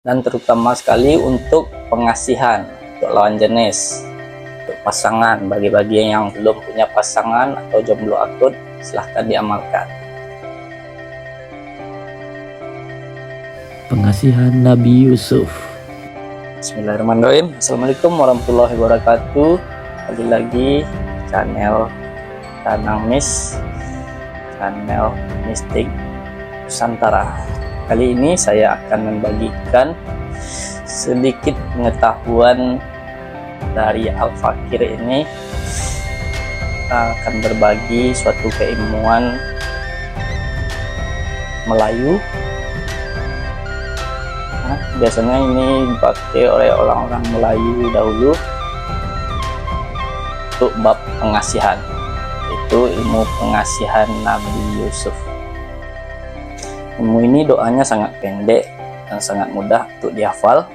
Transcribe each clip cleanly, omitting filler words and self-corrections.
dan terutama sekali untuk pengasihan untuk lawan jenis, untuk pasangan. Bagi-bagi yang belum punya pasangan atau jomblo akut, silahkan diamalkan. Pengasihan Nabi Yusuf. Bismillahirrahmanirrahim. Assalamualaikum warahmatullahi wabarakatuh. Lagi-lagi channel Tanang channel Mistik Nusantara. Kali ini saya akan membagikan sedikit pengetahuan dari Al-Fakir ini. Akan berbagi suatu keilmuan Melayu. Biasanya ini dipakai oleh orang-orang Melayu dahulu untuk bab pengasihan, itu ilmu pengasihan Nabi Yusuf. Ilmu ini doanya sangat pendek dan sangat mudah untuk dihafal,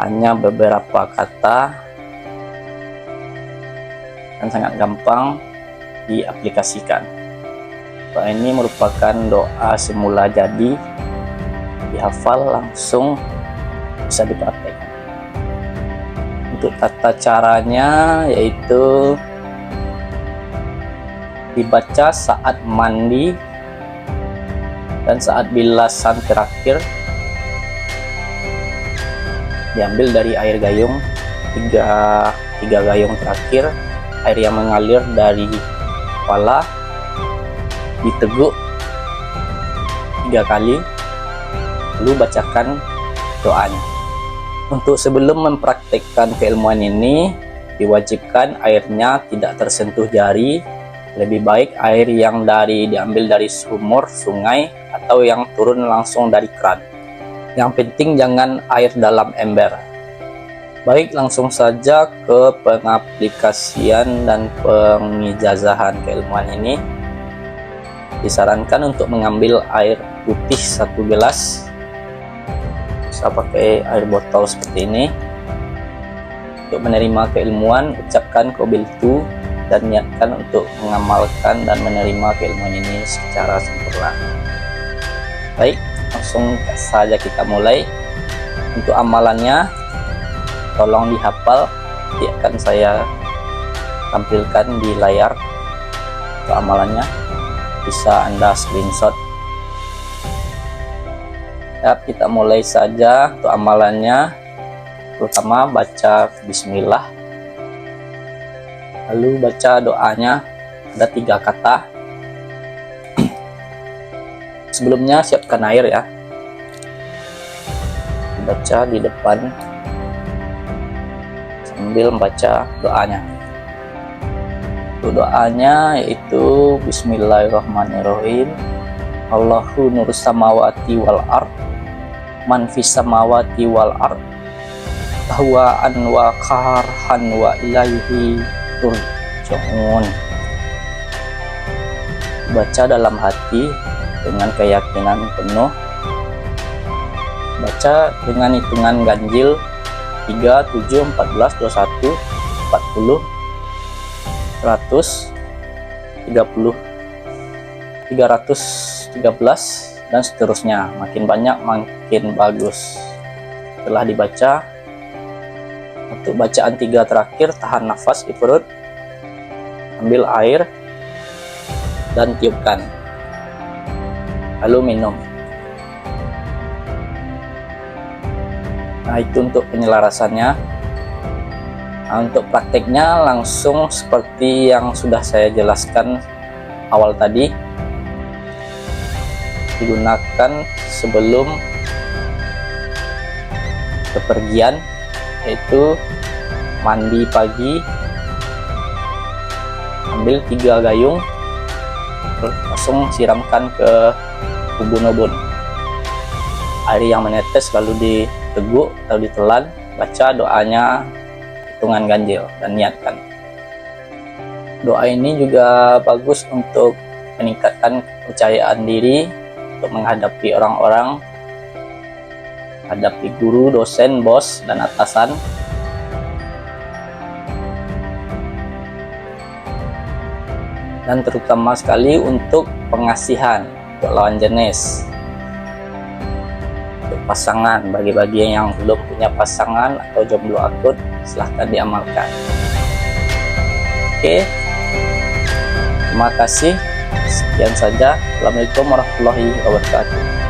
hanya beberapa kata dan sangat gampang diaplikasikan. Doa ini merupakan doa semula jadi, dihafal langsung bisa dipraktekkan. Untuk tata caranya yaitu dibaca saat mandi dan saat bilasan terakhir, diambil dari air gayung, tiga gayung terakhir, air yang mengalir dari kepala diteguk 3 kali, lalu bacakan doanya. Untuk sebelum mempraktekkan keilmuan ini, diwajibkan airnya tidak tersentuh jari. Lebih baik air yang diambil dari sumur, sungai, atau yang turun langsung dari keran. Yang penting jangan air dalam ember. Baik, langsung saja ke pengaplikasian dan pengijazahan keilmuan ini. Disarankan untuk mengambil air putih 1 gelas. Bisa pakai air botol seperti ini. Untuk menerima keilmuan, ucapkan qabiltu dan niatkan untuk mengamalkan dan menerima keilmuan ini secara sempurna. Baik, langsung saja kita mulai. Untuk amalannya, tolong dihafal, nanti akan saya tampilkan di layar. Untuk amalannya bisa Anda screenshot. Ya, kita mulai saja. Untuk amalannya, pertama baca bismillah, lalu baca doanya, ada 3 kata. Sebelumnya siapkan air ya, baca di depan sambil membaca doanya. Untuk doanya yaitu bismillahirrahmanirrahim. Allahu nurus samawati wal ard, man fis samawati wal ard, bahwaan wa qarhan wa ilaihi turja'un. Baca dalam hati dengan keyakinan penuh. Baca dengan hitungan ganjil 3, 7, 14, 21, 40, 100, 30, 313 dan seterusnya. Makin banyak makin bagus. Setelah dibaca, untuk bacaan 3 terakhir, tahan nafas di perut, ambil air dan tiupkan, lalu minum. Nah, itu untuk penyelarasannya. Nah, untuk prakteknya langsung seperti yang sudah saya jelaskan awal tadi, digunakan sebelum bepergian, yaitu mandi pagi, ambil 3 gayung, langsung siramkan ke ubun-ubun. Air yang menetes lalu diteguk atau ditelan, baca doanya hitungan ganjil dan niatkan. Doa ini juga bagus untuk meningkatkan kepercayaan diri untuk menghadapi orang-orang, hadapi guru, dosen, bos, dan atasan. Dan terutama sekali untuk pengasihan untuk lawan jenis. untuk pasangan. Bagi-bagi yang belum punya pasangan atau jomblo akut, silahkan diamalkan. Oke, terima kasih. Sekian saja. Assalamualaikum warahmatullahi wabarakatuh.